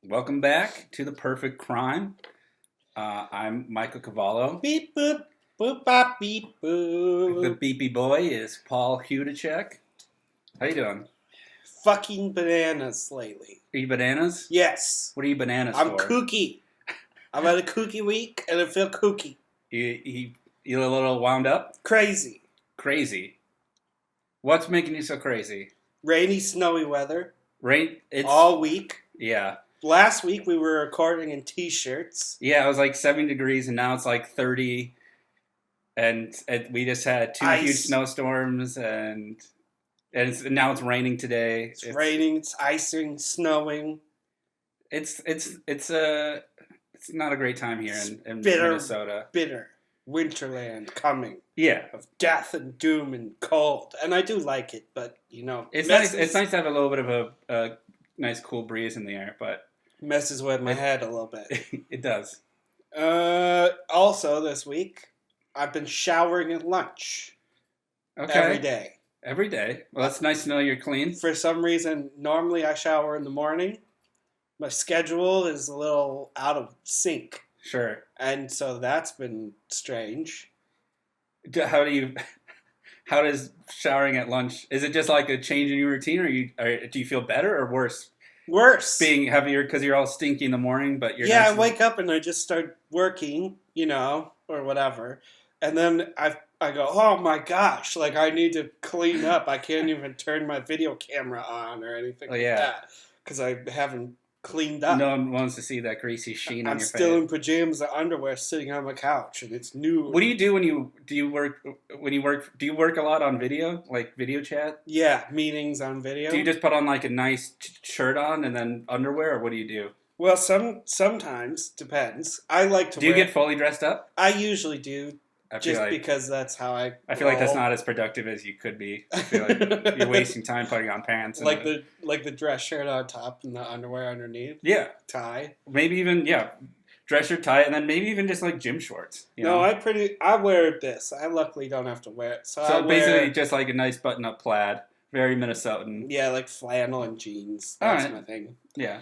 Welcome back to The Perfect Crime. I'm Michael Cavallo. Beep boop boop bop beep The boop. beepy boy is Paul Hudacek. How you doing? Fucking bananas lately. Are you bananas? Yes. What are you bananas I'm for? kooky. I'm at a kooky week and I feel kooky. You a little wound up? Crazy. Crazy. What's making you so crazy? Rainy, snowy weather. Rain? It's all week. Yeah. Last week we were recording in t-shirts. Yeah, it was like 70 degrees and now it's like 30. And we just had two huge snowstorms and now it's raining today. It's raining, it's icing, snowing. It's not a great time here in Minnesota. Bitter winterland coming. Yeah, of death and doom and cold, and I do like it, but it's nice. It's nice to have a little bit of a nice cool breeze in the air, but messes with my head a little bit. It does. Also, this week I've been showering at lunch. Okay. Every day. Every day. Well, it's nice to know you're clean. For some reason, normally I shower in the morning. My schedule is a little out of sync. Sure. And so that's been strange. How does showering at lunch? Is it just like a change in your routine, or do you feel better or worse? Worse. Being heavier because you're all stinky in the morning, but you're I wake up and I just start working, or whatever, and then I go, oh my gosh, like I need to clean up. I can't even turn my video camera on or anything like that because I haven't cleaned up. No one wants to see that greasy sheen on your face. I'm still in pajamas and underwear sitting on my couch, and it's new. What do you do when you work? Do you work a lot on video, like video chat? Yeah, meetings on video. Do you just put on like a nice shirt on and then underwear, or what do you do? Well, sometimes depends. I like to. Do you get fully dressed up? I usually do. Because that's how I feel like that's not as productive as you could be. I feel like you're wasting time putting on pants. Like the dress shirt on top and the underwear underneath. Yeah. Tie. Maybe even, dress shirt, tie, and then maybe even just like gym shorts. No, I wear this. I luckily don't have to wear it. So basically just like a nice button-up plaid. Very Minnesotan. Yeah, like flannel and jeans. That's my thing. Yeah.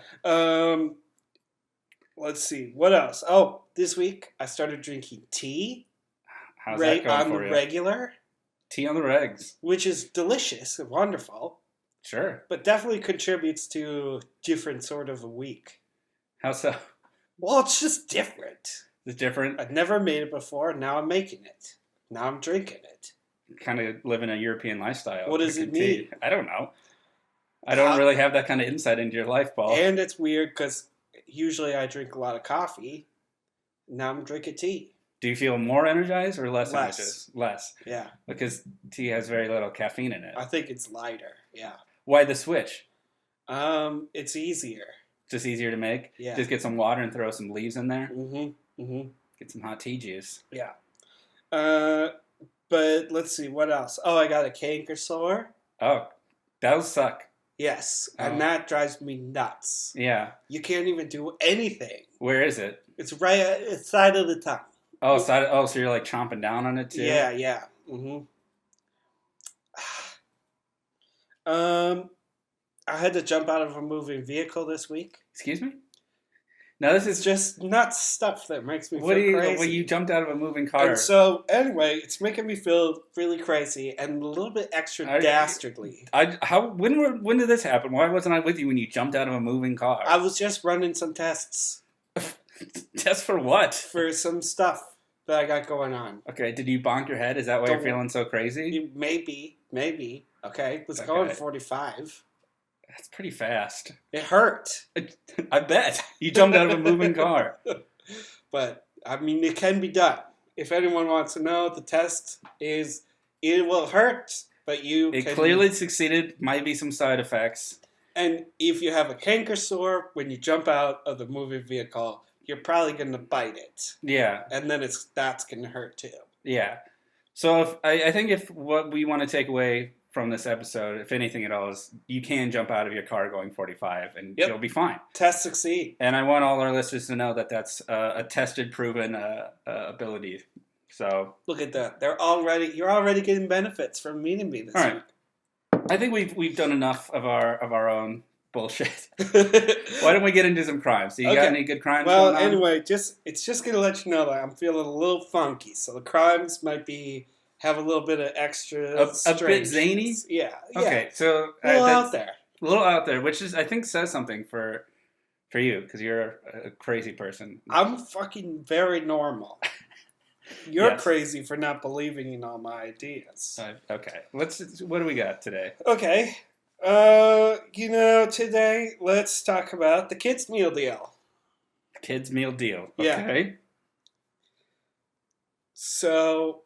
Let's see. What else? Oh, this week I started drinking tea. How's that going on for the you? Regular. Tea on the regs. Which is delicious and wonderful. Sure. But definitely contributes to a different sort of a week. How so? Well, it's just different. It's different? I've never made it before, now I'm making it. Now I'm drinking it. Kind of living a European lifestyle. What does it mean? Tea. I don't know. I don't really have that kind of insight into your life, Paul. And it's weird because usually I drink a lot of coffee. Now I'm drinking tea. Do you feel more energized or less energized? Less. Yeah. Because tea has very little caffeine in it. I think it's lighter. Yeah. Why the switch? It's easier. Just easier to make? Yeah. Just get some water and throw some leaves in there? Mm-hmm. Mm-hmm. Get some hot tea juice. Yeah. But let's see, what else? Oh, I got a canker sore. Oh, that'll suck. Yes, and that drives me nuts. Yeah. You can't even do anything. Where is it? It's right at the side of the tongue. Oh, so you're like chomping down on it too? Yeah. Mm-hmm. I had to jump out of a moving vehicle this week. Excuse me? Now this is just nuts stuff that makes me feel crazy. Well, you jumped out of a moving car. And so, anyway, it's making me feel really crazy and a little bit extra dastardly. When did this happen? Why wasn't I with you when you jumped out of a moving car? I was just running some tests. Tests for what? For some stuff that I got going on. Okay, did you bonk your head? Is that why you're feeling so crazy? Maybe. Okay, let's go at 45. That's pretty fast. It hurt. I bet. You jumped out of a moving car. But, I mean, it can be done. If anyone wants to know, the test is, it will hurt, but It clearly succeeded. Might be some side effects. And if you have a canker sore, when you jump out of the moving vehicle, you're probably going to bite it. Yeah. And then that's going to hurt too. Yeah. So I think if what we want to take away from this episode, if anything at all, is you can jump out of your car going 45 and you'll be fine. Test succeed. And I want all our listeners to know that that's a tested, proven ability. So look at that. You're already getting benefits from meeting me this week. I think we've done enough of our own bullshit. Why don't we get into some crimes? So you got any good crimes going on? Anyway, it's just going to let you know that I'm feeling a little funky. So the crimes might have a little bit of extra a bit zany? Yeah. Okay, so... a little out there. A little out there, which is, I think, says something for you, because you're a crazy person. I'm fucking very normal. You're crazy for not believing in all my ideas. Okay. What do we got today? Okay. Today, let's talk about the kids' meal deal. Kids' meal deal. Okay. Yeah. So...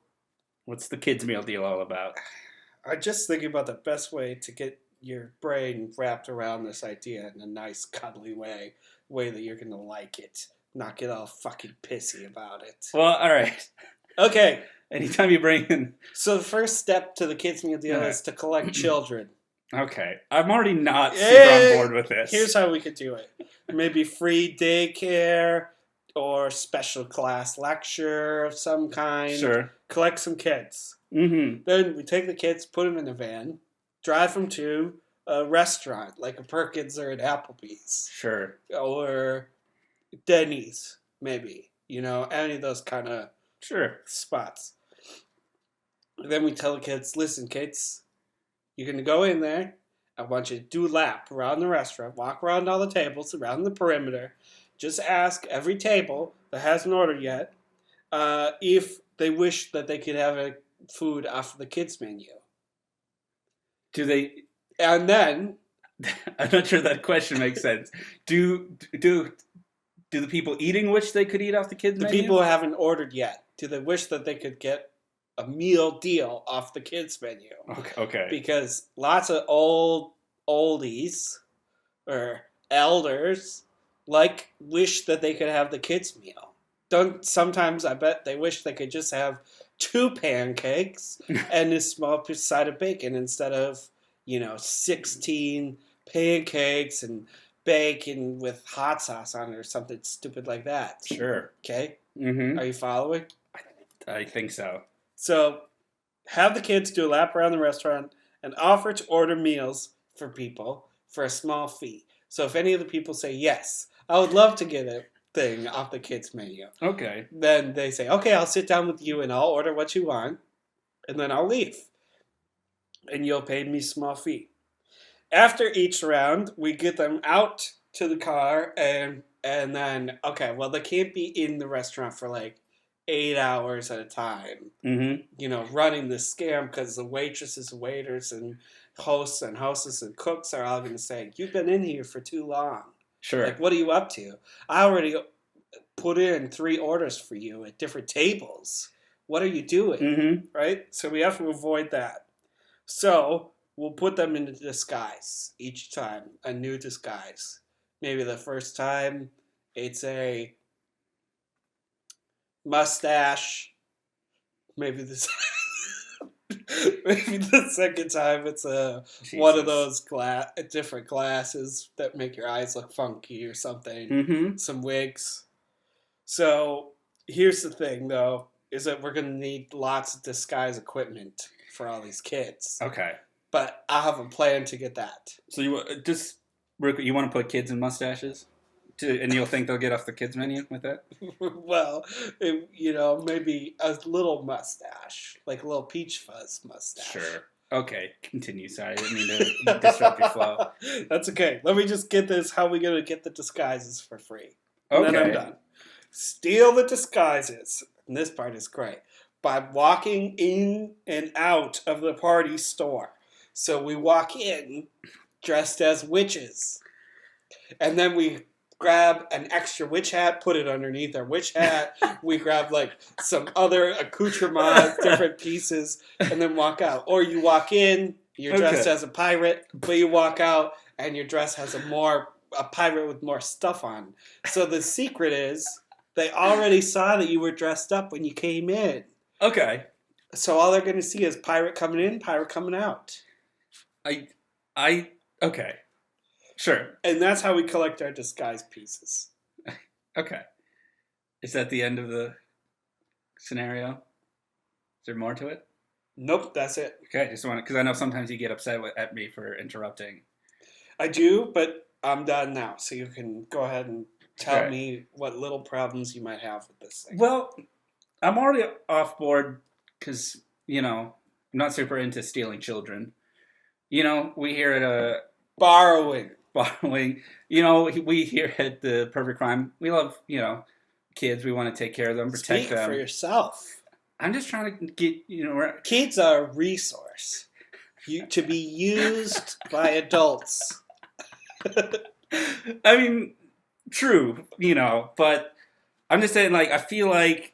what's the kids' meal deal all about? I'm just thinking about the best way to get your brain wrapped around this idea in a nice, cuddly way that you're going to like it. Not get all fucking pissy about it. Well, all right. Okay. Anytime you bring in... So the first step to the kids' meal deal is to collect children. Okay. I'm already not super on board with this. Here's how we could do it. Maybe free daycare or special class lecture of some kind. Sure. Collect some kids. Mm-hmm. Then we take the kids, put them in a van, drive them to a restaurant like a Perkins or an Applebee's. Sure. Or Denny's, maybe. Any of those kind of spots. And then we tell the kids, listen, kids, you're going to go in there. I want you to do a lap around the restaurant, walk around all the tables, around the perimeter. Just ask every table that hasn't ordered yet if they wish that they could have a food off the kids' menu. Do they? And then... I'm not sure that question makes sense. Do the people eating wish they could eat off the kids' menu? The people who haven't ordered yet, do they wish that they could get a meal deal off the kids' menu? Okay. Because lots of oldies or elders wish that they could have the kids' meal. Sometimes I bet they wish they could just have 2 pancakes and a small side of bacon instead of 16 pancakes and bacon with hot sauce on it or something stupid like that. Sure. Okay? Mm-hmm. Are you following? I think so. So, have the kids do a lap around the restaurant and offer to order meals for people for a small fee. So if any of the people say, yes, I would love to get a thing off the kids' menu. Okay. Then they say, okay, I'll sit down with you and I'll order what you want. And then I'll leave. And you'll pay me a small fee. After each round, we get them out to the car and then, okay, well, they can't be in the restaurant for 8 hours at a time. Mm-hmm. Running the scam because the waitresses, waiters, and hosts and hostesses and cooks are all going to say, you've been in here for too long. Sure. What are you up to? I already put in 3 orders for you at different tables. What are you doing? Mm-hmm. Right? So we have to avoid that. So we'll put them into disguise each time, a new disguise. Maybe the first time it's a mustache. Maybe the second time it's one of those different glasses that make your eyes look funky or something. Mm-hmm. Some wigs. So here's the thing, though, is that we're going to need lots of disguise equipment for all these kids. Okay. But I have a plan to get that. So you want to put kids in mustaches? And you'll think they'll get off the kids' menu with that? Well, maybe a little mustache. Like a little peach fuzz mustache. Sure. Okay, continue. Sorry, I didn't mean to disrupt your flow. That's okay. Let me just get this. How are we going to get the disguises for free? And then I'm done. Steal the disguises. And this part is great. By walking in and out of the party store. So we walk in dressed as witches. And then we grab an extra witch hat, put it underneath our witch hat. We grab some other accoutrement, different pieces, and then walk out. Or you walk in, you're dressed as a pirate, but you walk out and your dress has a pirate with more stuff on. So the secret is they already saw that you were dressed up when you came in. Okay. So all they're going to see is pirate coming in, pirate coming out. Okay. Sure. And that's how we collect our disguise pieces. Okay. Is that the end of the scenario? Is there more to it? Nope, that's it. Okay, just want because I know sometimes you get upset at me for interrupting. I do, but I'm done now. So you can go ahead and tell Okay. me what little problems you might have with this thing. Well, I'm already off board because, I'm not super into stealing children. We here at Borrowing. Borrowing, we here at the Perfect Crime, we love, kids. We want to take care of them, protect Speak them. for yourself. I'm just trying to get, Kids are a resource to be used by adults. I mean, true, but I'm just saying, I feel like,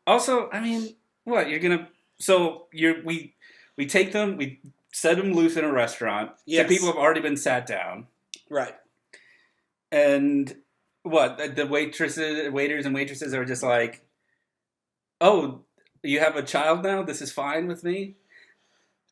also, I mean, what, we take them, we set them loose in a restaurant. Yes. So people have already been sat down. Right. And what, the waiters and waitresses are just like, oh, you have a child now? This is fine with me?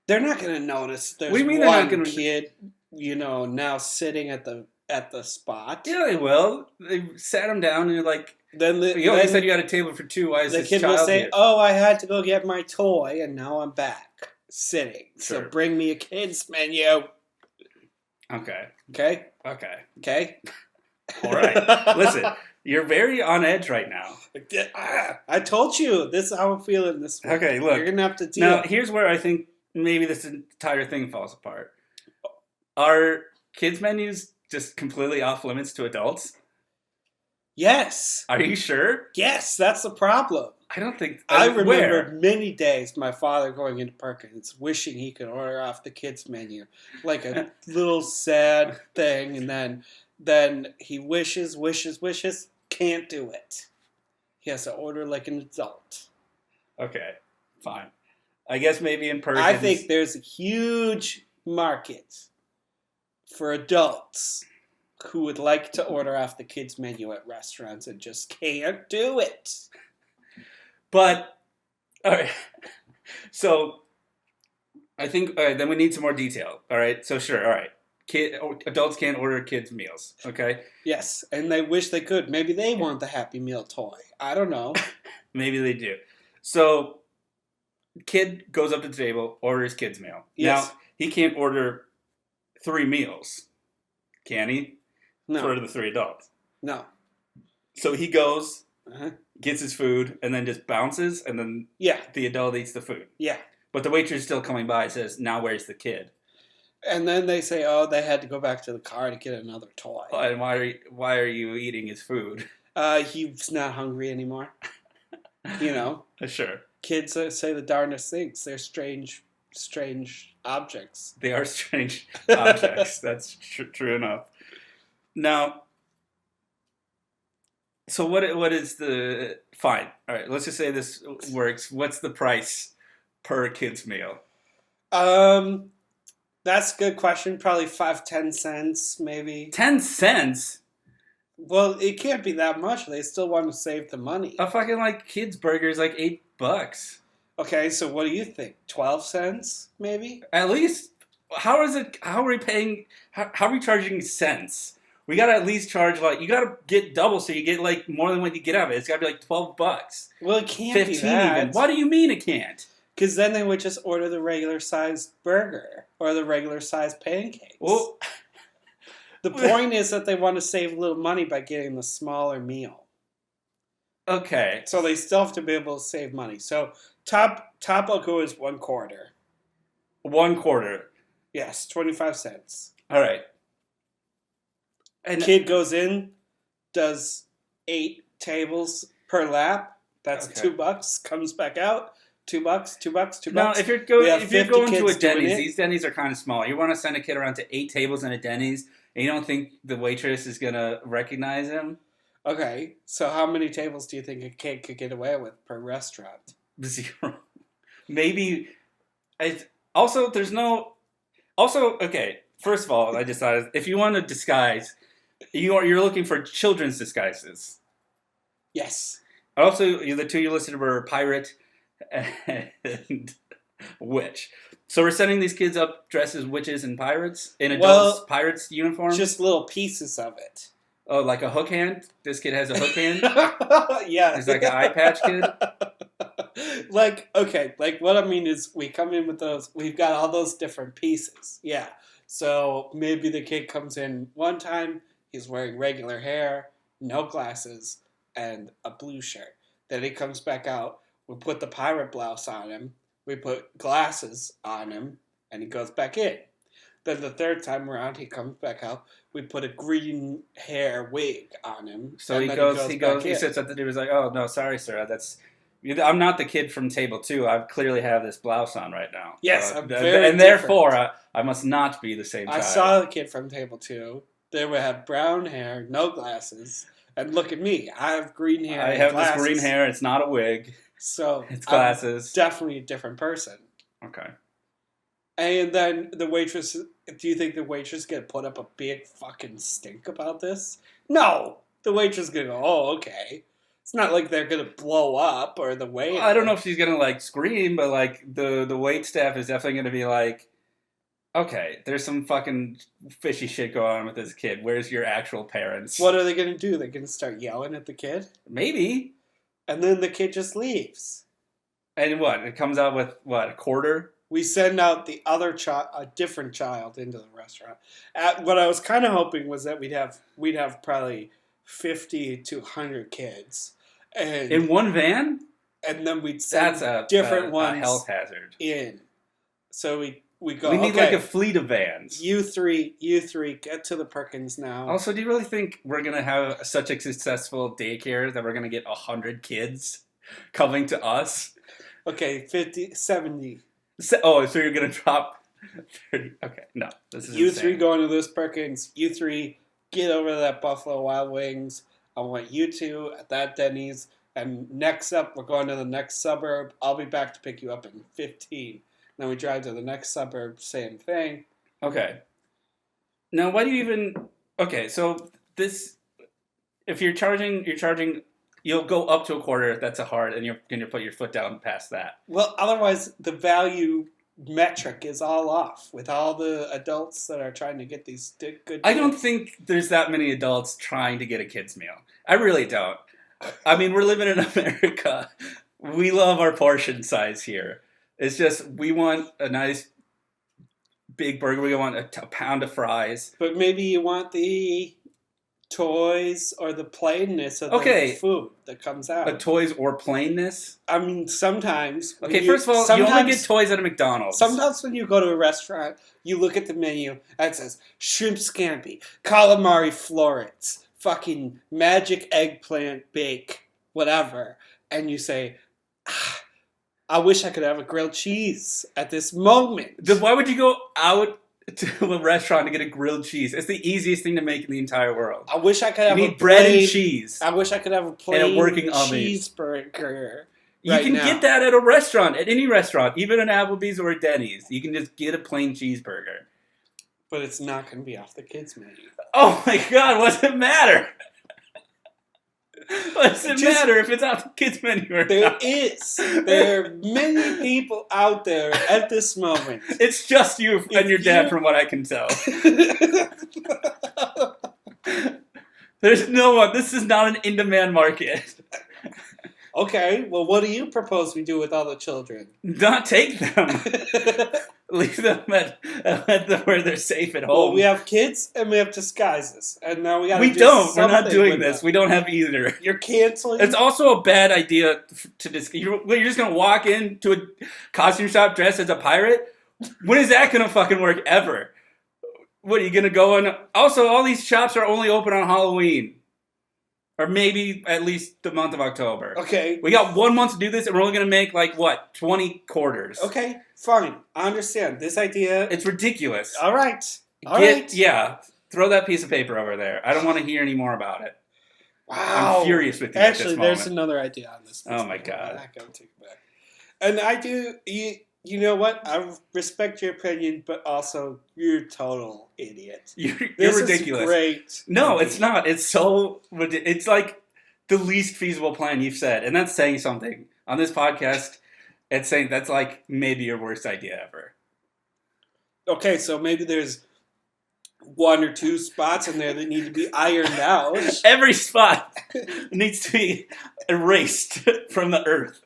They're not going to notice there's one kid, now sitting at the spot. Yeah, they will. They sat him down and you're like, then you said you had a table for two. Why is this child the kid will say, here? "Oh, I had to go get my toy, and now I'm back sitting. Sure. So bring me a kids menu." Okay. Okay. Okay. Okay. All right. Listen, you're very on edge right now. I told you this is how I'm feeling this week. Okay, look. You're gonna have to deal. Now, here's where I think maybe this entire thing falls apart. Are kids menus just completely off limits to adults? Yes. Are you sure? Yes, that's the problem. I don't think. I remember many days my father going into Perkins wishing he could order off the kids menu, like a little sad thing, and then he wishes, can't do it. He has to order like an adult. Okay, fine. I guess maybe in Perkins. I think there's a huge market for adults who would like to order off the kids menu at restaurants and just can't do it. But, all right. So, I think then we need some more detail. All right. So sure. All right. Adults can't order kids' meals. Okay. Yes, and they wish they could. Maybe they want the Happy Meal toy. I don't know. Maybe they do. So, kid goes up to the table, orders kids' meal. Yes. Now he can't order 3 meals, can he? No. For the 3 adults. No. So he goes, gets his food, and then just bounces, and then the adult eats the food. Yeah. But the waitress is still coming by and says, now where's the kid? And then they say, oh, they had to go back to the car to get another toy. Oh, and why are you eating his food? He's not hungry anymore. Sure. Kids say the darndest things. They're strange objects. They are strange objects. That's true enough. Now, so what is the... Fine. All right, let's just say this works. What's the price per kid's meal? That's a good question. Probably 5-10 cents, maybe. 10 cents? Well, it can't be that much. They still want to save the money. A fucking kids burger is like $8. Okay, so what do you think? 12 cents, maybe? At least. How are we paying? How are we charging cents? We gotta at least charge you gotta get double so you get more than what you get out of it. It's gotta be $12. Well, it can't 15 be that. even. What do you mean it can't? Because then they would just order the regular sized burger or the regular sized pancakes. Well, the point is that they want to save a little money by getting the smaller meal. Okay. So they still have to be able to save money. So Taco is 1/4. 1/4. Yes, 25 cents. All right. And kid goes in, does 8 tables per lap. That's $2. Comes back out. $2. Now, if you're going to a Denny's, these Denny's are kind of small. You want to send a kid around to 8 tables in a Denny's, and you don't think the waitress is gonna recognize him? Okay, so how many tables do you think a kid could get away with per restaurant? 0. Maybe. Okay. First of all, I decided if you want to disguise, you're looking for children's disguises. Yes. Also, the 2 you listed were pirate and witch. So we're setting these kids up dressed as witches and pirates in adults' pirates uniforms? Just little pieces of it. Oh, like a hook hand? This kid has a hook hand? Yeah. He's like an eye patch kid? Okay, like what I mean is we come in with those, we've got all those different pieces. Yeah. So maybe the kid comes in one time, he's wearing regular hair, no glasses, and a blue shirt. Then he comes back out, we put the pirate blouse on him, we put glasses on him, and he goes back in. Then the third time around, he comes back out, we put a green hair wig on him. So and he then goes, he in. sits at the door. He's like, "Oh no, sorry, sir. I'm not the kid from table 2. I clearly have this blouse on right now. Yes, so, I'm very and therefore I must not be the same child." I saw the kid from table 2. They would have brown hair, no glasses, and look at me. I have green hair. I have this green hair. It's not a wig. So it's glasses. I'm definitely a different person. Okay. And then the waitress. Do you think the waitress gonna put up a big fucking stink about this? No. The waitress gonna go, "Oh, okay." It's not like they're gonna blow up or the waiter. Well, I don't know if she's gonna like scream, but like the wait staff is definitely gonna be like, "Okay, there's some fucking fishy shit going on with this kid. Where's your actual parents?" What are they gonna do? They're gonna start yelling at the kid? Maybe. And then the kid just leaves. And what? It comes out with what? A quarter? We send out the other child, a different child, into the restaurant. What I was kind of hoping was that we'd have probably 50 to 100 kids, and in one van, and then we'd send different ones a health hazard in. So we go. We need okay, like a fleet of vans. You three, get to the Perkins now. Also, do you really think we're gonna have such a successful daycare that we're gonna get 100 kids coming to us? Okay, 50, 70. So you're gonna drop 30? Okay, no, this is you insane. 3 going to this Perkins. You 3 get over to that Buffalo Wild Wings. I want you 2 at that Denny's. And next up, we're going to the next suburb. I'll be back to pick you up in 15. Then we drive to the next suburb. Same thing. Okay. Now, why do you even? Okay, so this, if you're charging. You'll go up to a quarter. That's a hard, and you're going to put your foot down past that. Well, otherwise, the value metric is all off with all the adults that are trying to get these good deals. I don't think there's that many adults trying to get a kid's meal. I really don't. I mean, we're living in America. We love our portion size here. It's just we want a nice big burger. We want a pound of fries. But maybe you want the toys or the plainness of the food that comes out. The toys or plainness? I mean, sometimes. Okay, first of all, you only get toys at a McDonald's. Sometimes when you go to a restaurant, you look at the menu and it says shrimp scampi, calamari florets, fucking magic eggplant bake, whatever. And you say, I wish I could have a grilled cheese at this moment. Then why would you go out to a restaurant to get a grilled cheese? It's the easiest thing to make in the entire world. I wish I could have bread and cheese. I wish I could have a plain and a working oven. Cheeseburger. You can get that at a restaurant, at any restaurant, even an Applebee's or a Denny's. You can just get a plain cheeseburger. But it's not going to be off the kids' menu. Oh my God, what's it matter? What does it matter if it's off the kids' menu or not? There are many people out there at this moment. It's just you and your dad, from what I can tell. There's no one. This is not an in-demand market. Okay, well, what do you propose we do with all the children? Not take them. Leave them at where they're safe at home. Well, we have kids and we have disguises, and now we got. We don't. We're not doing this. We don't have either. You're canceling. It's also a bad idea to just. You're just gonna walk into a costume shop dressed as a pirate. When is that gonna fucking work ever? What are you gonna go in? Also, all these shops are only open on Halloween. Or maybe at least the month of October. Okay. We got 1 month to do this, and we're only going to make, 20 quarters. Okay, fine. I understand. This idea... It's ridiculous. All right. All right. Yeah. Throw that piece of paper over there. I don't want to hear any more about it. Wow. I'm furious with you Actually, at this moment. there's another idea on this. Oh, my God. I gotta take it back. And I do... You know what? I respect your opinion, but also you're a total idiot. You're ridiculous. Is great. No, it's not. It's so... It's like the least feasible plan you've said. And that's saying something. On this podcast, it's saying that's like maybe your worst idea ever. Okay, so maybe there's 1 or 2 spots in there that need to be ironed out. Every spot needs to be erased from the earth.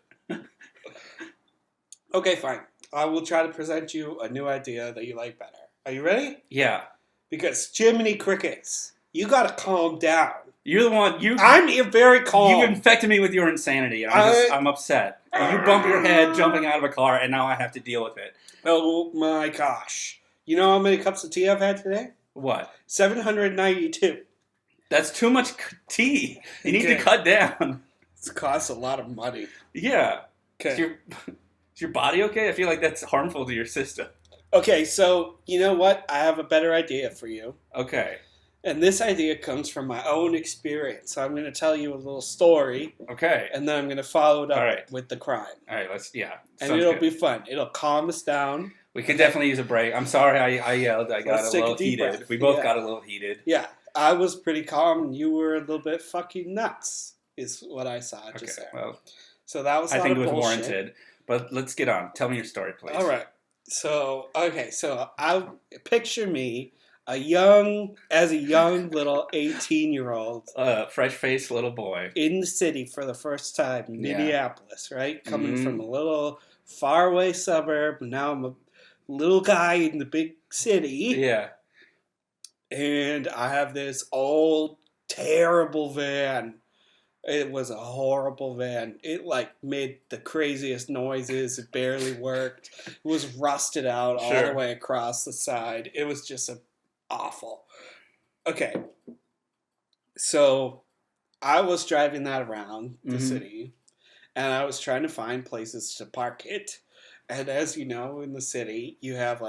Okay, fine. I will try to present you a new idea that you like better. Are you ready? Yeah. Because Jiminy Crickets, you gotta calm down. You're the one. I'm very calm. You've infected me with your insanity, and I'm upset. You bump your head jumping out of a car, and now I have to deal with it. Oh my gosh! You know how many cups of tea I've had today? What? 792. That's too much tea. You need to Okay. cut down. It costs a lot of money. Yeah. Okay. Is your body okay? I feel like that's harmful to your system. Okay, so you know what? I have a better idea for you. Okay. And this idea comes from my own experience. So I'm going to tell you a little story. Okay. And then I'm going to follow it up All right. with the crime. All right, yeah. And it'll be fun. It'll calm us down. We could definitely use a break. I'm sorry I yelled. I got a little heated. Breath. We both got a little heated. Yeah. I was pretty calm and you were a little bit fucking nuts, is what I saw just there. Well, so that was I think it was bullshit. Warranted. But let's get on. Tell me your story, please. All right. So I picture me a young little 18-year-old, fresh-faced little boy in the city for the first time, in Minneapolis, right? Coming Mm-hmm. from a little faraway suburb. Now I'm a little guy in the big city. Yeah. And I have this old, terrible van. It was a horrible van. It made the craziest noises. It barely worked. It was rusted out all the way across the side. It was just awful. Okay. So I was driving that around the city, and I was trying to find places to park it. And as you know, in the city, you have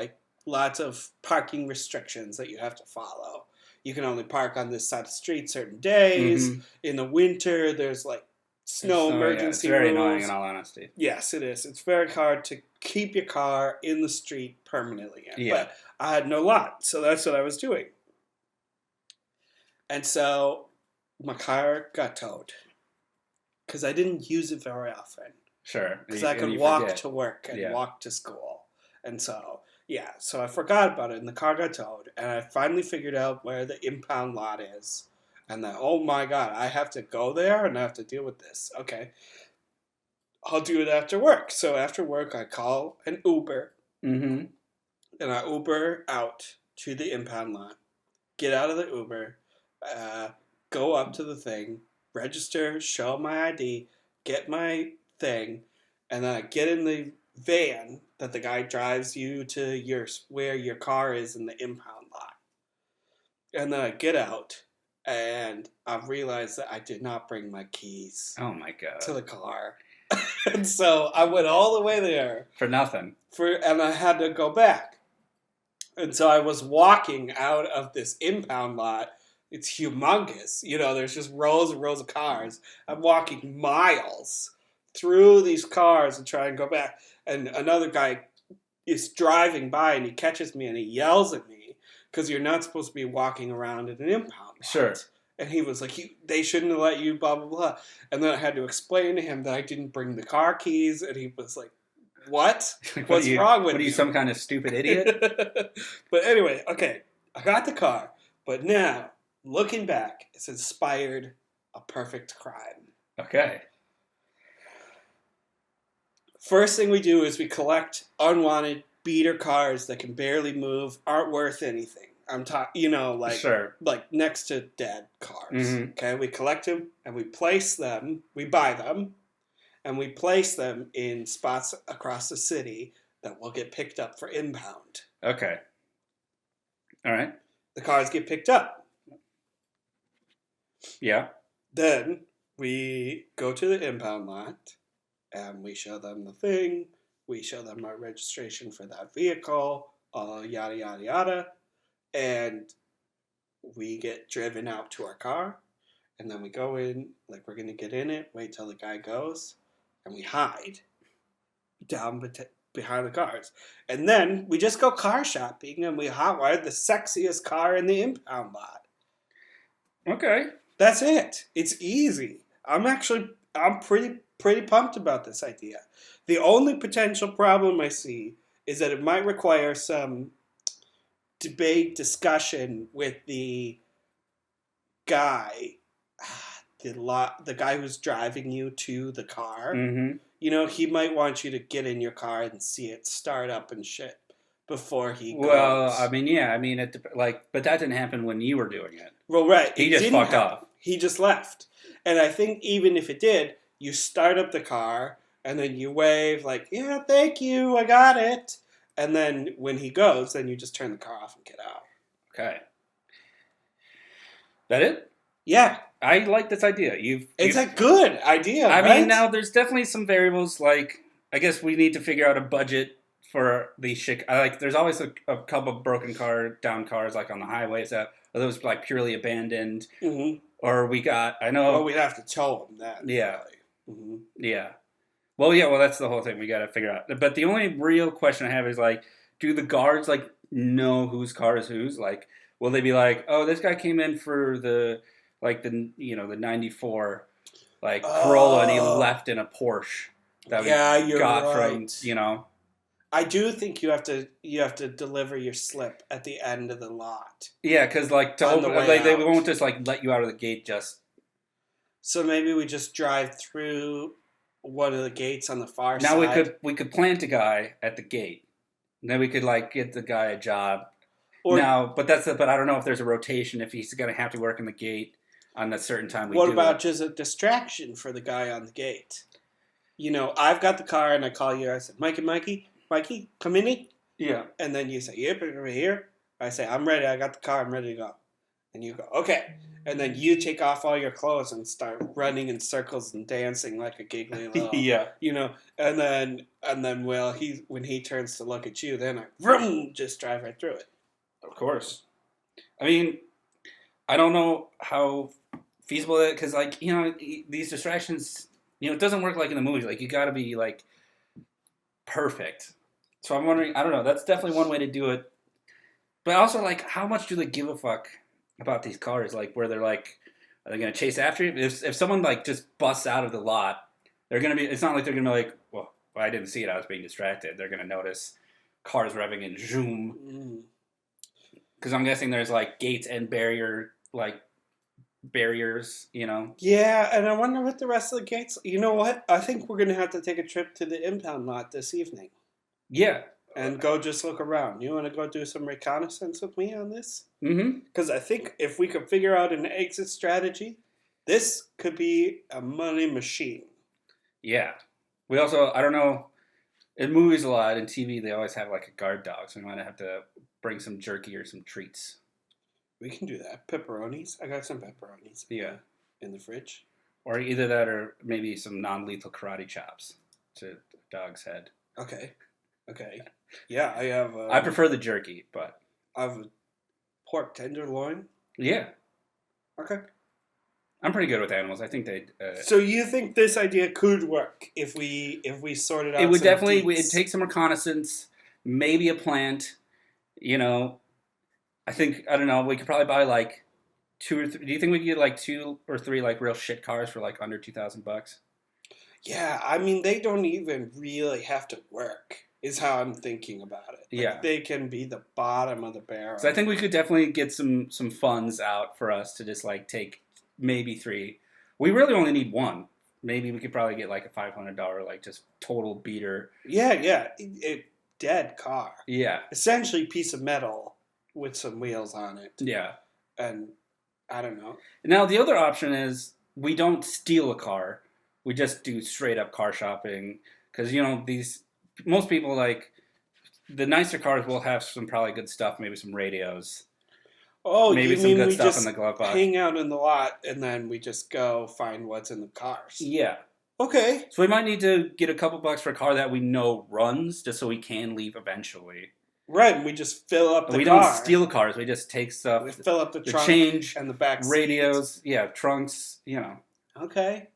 lots of parking restrictions that you have to follow. You can only park on this side of the street certain days. Mm-hmm. In the winter, there's snow emergency It's very rules. annoying, in all honesty. Yes, it is. It's very hard to keep your car in the street permanently. Yeah. But I had no lot, so that's what I was doing. And so my car got towed because I didn't use it very often. Sure. Because I could walk to work and walk to school. And so... yeah, so I forgot about it, and the car got towed, and I finally figured out where the impound lot is, and then, oh my god, I have to go there, and I have to deal with this. Okay, I'll do it after work. So after work, I call an Uber, and I Uber out to the impound lot, get out of the Uber, go up to the thing, register, show my ID, get my thing, and then I get in the van that the guy drives you to where your car is in the impound lot. And then I get out and I realized that I did not bring my keys. Oh my god. To the car. And so I went all the way there. For nothing. And I had to go back. And so I was walking out of this impound lot. It's humongous. You know, there's just rows and rows of cars. I'm walking miles through these cars and try and go back. And another guy is driving by and he catches me and he yells at me because you're not supposed to be walking around in an impound lot. Sure. And he was like, they shouldn't have let you, blah, blah, blah. And then I had to explain to him that I didn't bring the car keys. And he was like, what? What's wrong with you? What are you, some kind of stupid idiot? But anyway, okay, I got the car. But now, looking back, it's inspired a perfect crime. Okay. First thing we do is we collect unwanted beater cars that can barely move, aren't worth anything. I'm talking, like next to dead cars. Mm-hmm. Okay, we collect them and we place them. We buy them, and we place them in spots across the city that will get picked up for impound. Okay. All right. The cars get picked up. Yeah. Then we go to the impound lot. And we show them the thing. We show them our registration for that vehicle. Yada, yada, yada. And we get driven out to our car. And then we go in, we're going to get in it, wait till the guy goes. And we hide down behind the cars. And then we just go car shopping and we hotwire the sexiest car in the impound lot. Okay. That's it. It's easy. I'm pretty pumped about this idea. The only potential problem I see is that it might require some debate, discussion with the guy, the guy who's driving you to the car. Mm-hmm. he might want you to get in your car and see it start up and shit before he Well, goes. I mean, yeah, I mean, but that didn't happen when you were doing it. Well, right. He It just didn't fucked happen. off. He just left. And I think even if it did, you start up the car and then you wave like, yeah, thank you, I got it. And then when he goes, then you just turn the car off and get out. Okay. That it? Yeah. I like this idea. It's a good idea, I right? mean, now there's definitely some variables. Like, I guess we need to figure out a budget for these shit. There's always a couple of broken down cars, like on the highways that are those like purely abandoned. Mm-hmm. Or I know. Well, we'd have to tow them then. Yeah. Mm-hmm. Yeah. Well, yeah. Well, that's the whole thing we got to figure out. But the only real question I have is like, do the guards like know whose car is whose? Like, will they be like, oh, this guy came in for the 94 Corolla and he left in a Porsche that we got from I do think you have to deliver your slip at the end of the lot. Yeah, because they won't just like let you out of the gate just. So maybe we just drive through one of the gates on the far side. Now we could plant a guy at the gate, and then we could like get the guy a job. But I don't know if there's a rotation if he's gonna have to work in the gate on a certain time. What about just a distraction for the guy on the gate? I've got the car and I call you. I said, Mikey, come in. Yeah. And then you say, yep, over here. I say, I'm ready. I got the car. I'm ready to go. And you go, okay. And then you take off all your clothes and start running in circles and dancing like a giggly little. Yeah. And then when he turns to look at you, then I vroom, just drive right through it. Of course. I mean, I don't know how feasible that because these distractions, it doesn't work like in the movies. Like you got to be like perfect. So I'm wondering. I don't know. That's definitely one way to do it. But also, like, how much do they give a fuck about these cars? Like, where they're like, are they gonna chase after you? If someone like just busts out of the lot, they're gonna be. It's not like they're gonna be like, well, I didn't see it. I was being distracted. They're gonna notice cars revving and zoom. Because I'm guessing there's like gates and barriers. Yeah, and I wonder what the rest of the gates. You know what? I think we're gonna have to take a trip to the impound lot this evening. Yeah. And go just look around. You want to go do some reconnaissance with me on this? Mm-hmm. Because I think if we could figure out an exit strategy, this could be a money machine. Yeah. We also, I don't know, in movies a lot, in TV, they always have like a guard dog, so we might have to bring some jerky or some treats. We can do that. Pepperonis. I got some pepperonis. Yeah. In the fridge. Or either that or maybe some non-lethal karate chops to the dog's head. Okay. Yeah, I have... I prefer the jerky, but... I have a pork tenderloin. Yeah. Okay. I'm pretty good with animals. I think they... So you think this idea could work if we sorted out it would definitely... It'd take some reconnaissance, maybe a plant, I think, I don't know, we could probably buy like 2 or 3... Do you think we could get like 2 or 3 like real shit cars for like under $2,000? Yeah, I mean, they don't even really have to work, is how I'm thinking about it. Yeah. They can be the bottom of the barrel. So I think we could definitely get some funds out for us to just like take maybe 3. We really only need 1. Maybe we could probably get like a $500 like just total beater. Yeah. A dead car. Yeah. Essentially piece of metal with some wheels on it. Yeah. And I don't know. Now the other option is we don't steal a car. We just do straight up car shopping because most people like the nicer cars will have some probably good stuff, maybe some radios. Oh, maybe you some mean good we stuff just in the glove box. hang out in the lot and then we just go find what's in the cars? Yeah. Okay. So we might need to get a couple bucks for a car that we know runs, just so we can leave eventually. Right, and we just fill up the car. We don't steal cars. We just take stuff. We fill up the trunk change and the back radios. Yeah, trunks. Okay.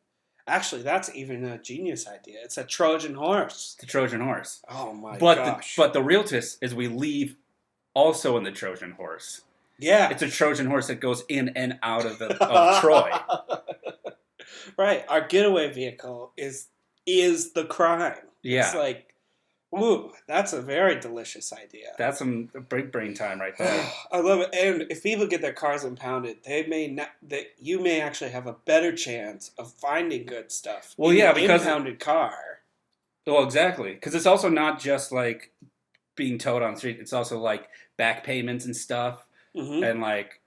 Actually, that's even a genius idea. It's a Trojan horse. The Trojan horse. Oh my gosh. But the real twist is we leave also in the Trojan horse. Yeah. It's a Trojan horse that goes in and out of Troy. Right. Our getaway vehicle is the crime. Yeah. It's like, ooh, that's a very delicious idea. That's some big brain time right there. I love it. And if people get their cars impounded, you may actually have a better chance of finding good stuff. Well, yeah, because impounded car. Well, exactly, because it's also not just like being towed on the street. It's also like back payments and stuff, Mm-hmm. and like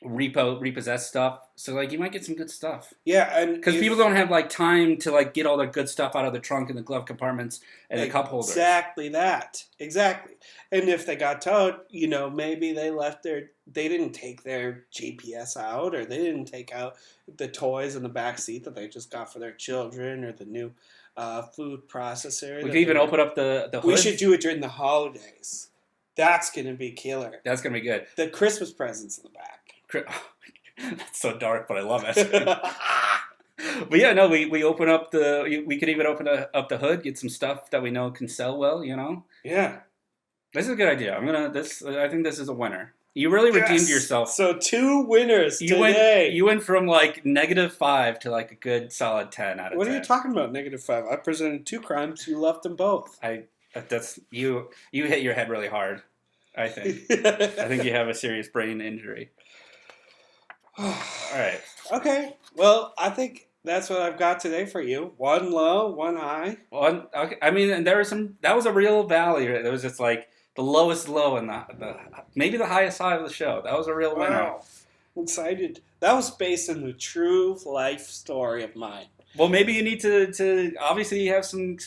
repossessed stuff. So like you might get some good stuff. Yeah, and Because people don't have like time to like get all their good stuff out of the trunk and the glove compartments and the cup holders. Exactly that. Exactly. And if they got towed, maybe they didn't take their GPS out, or they didn't take out the toys in the back seat that they just got for their children, or the new food processor. We could even open up the hood. We should do it during the holidays. That's going to be killer. That's going to be good. The Christmas presents in the back. That's so dark, but I love it. But yeah, no, we open up we could even open up the hood, get some stuff that we know can sell well, Yeah. This is a good idea. I think this is a winner. You really redeemed yourself. So 2 winners today. You went from like -5 to like a good solid 10 out of 10. What are you talking about, -5? I presented 2 crimes. You left them both. That's you hit your head really hard, I think. I think you have a serious brain injury. All right. Okay. Well, I think that's what I've got today for you. 1 low, 1 high. Okay. I mean, and there was that was a real valley. There was just like the lowest low and the maybe the highest high of the show. That was a real winner. Wow. I'm excited. That was based on the true life story of mine. Well, maybe you need to obviously you have some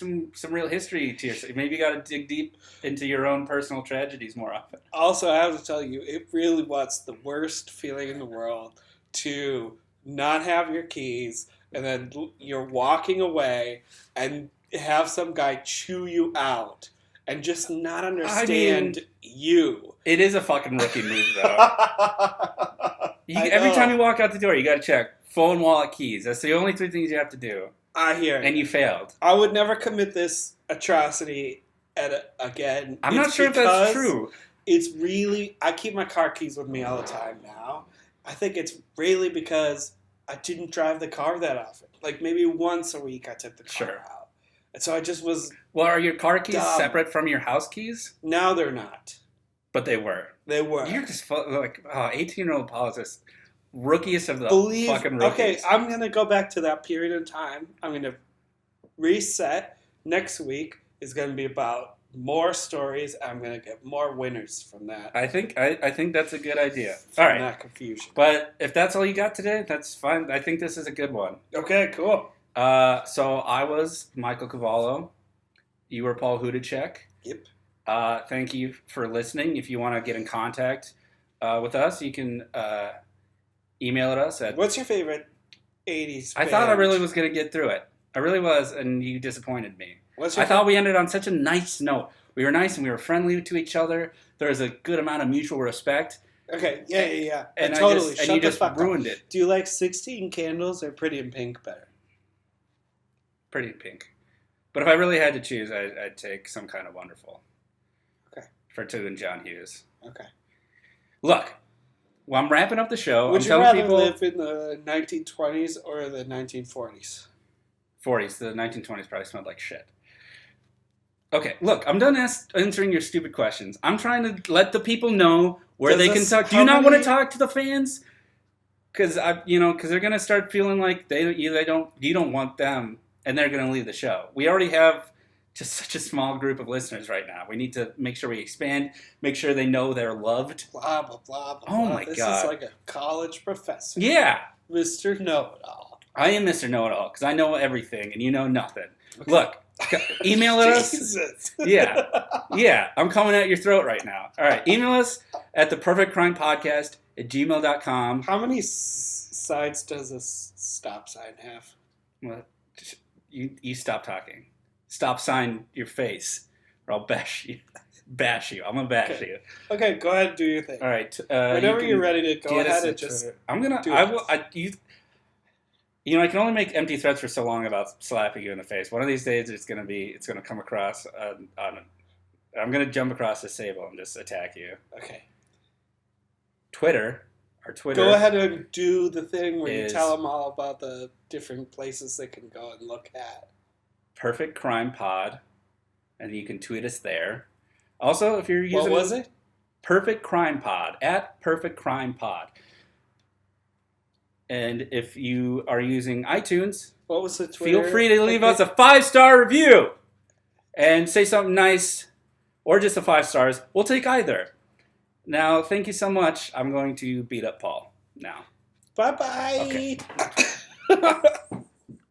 real history to yourself. Maybe you got to dig deep into your own personal tragedies more often. Also, I have to tell you, it really was the worst feeling in the world to not have your keys, and then you're walking away and have some guy chew you out and just not understand you. It is a fucking rookie move, though. Every time you walk out the door, you got to check phone, wallet, keys. That's the only 3 things you have to do. I hear it. And you failed. I would never commit this atrocity again. I'm not sure if that's true. It's really... I keep my car keys with me all the time now. I think it's really because I didn't drive the car that often. Like maybe once a week I took the car out. And so I just was... Well, are your car keys separate from your house keys? Now they're not. But they were. They were. You're just like 18-year-old Paul is just rookiest of the fucking rookies. Okay, I'm going to go back to that period in time. I'm going to reset. Next week is going to be about more stories. I'm going to get more winners from that. I think that's a good idea. From all right. That confusion. But if that's all you got today, that's fine. I think this is a good one. Okay, cool. So I was Michael Cavallo. You were Paul Hudacek. Yep. Thank you for listening. If you want to get in contact with us, you can email at us at... What's your favorite 80s I thought I really was going to get through it. I really was, and you disappointed me. I thought we ended on such a nice note. We were nice and we were friendly to each other. There was a good amount of mutual respect. Okay, yeah. And totally. You just ruined it. Do you like 16 Candles or Pretty in Pink better? Pretty in Pink. But if I really had to choose, I'd take Some Kind of Wonderful. Okay. For Two and John Hughes. Okay. Look, well, I'm wrapping up the show. Would you rather live in the 1920s or the 1940s? 40s. The 1920s probably smelled like shit. Okay, look, I'm done answering your stupid questions. I'm trying to let the people know where they can talk. Do you not want to talk to the fans? Because they're gonna start feeling like you don't want them, and they're gonna leave the show. We already have just such a small group of listeners right now. We need to make sure we expand, make sure they know they're loved. Blah blah blah blah. Oh my God! this is like a college professor. Yeah, Mr. Know-It-All. I am Mr. Know-It-All because I know everything and you know nothing. Okay. Look. Email us. Jesus. Yeah. I'm coming at your throat right now. All right. Email us at theperfectcrimepodcast@gmail.com. How many sides does a stop sign have? Well, you stop talking. Stop sign your face, or I'll bash you. I'm gonna bash you. Okay, go ahead and do your thing. All right. Whenever you're ready to go ahead and just. I'm gonna. I can only make empty threats for so long about slapping you in the face. One of these days, it's gonna come across. I'm gonna jump across this table and just attack you. Okay. Twitter. Go ahead and do the thing where you tell them all about the different places they can go and look at. Perfect Crime Pod, and you can tweet us there. Also, if you're using what was it? Perfect Crime Pod @Perfect Crime Pod. And if you are using iTunes, What was the Twitter? feel free to leave us a 5-star review and say something nice, or just a 5 stars. We'll take either. Now, thank you so much. I'm going to beat up Paul now. Bye-bye. Okay.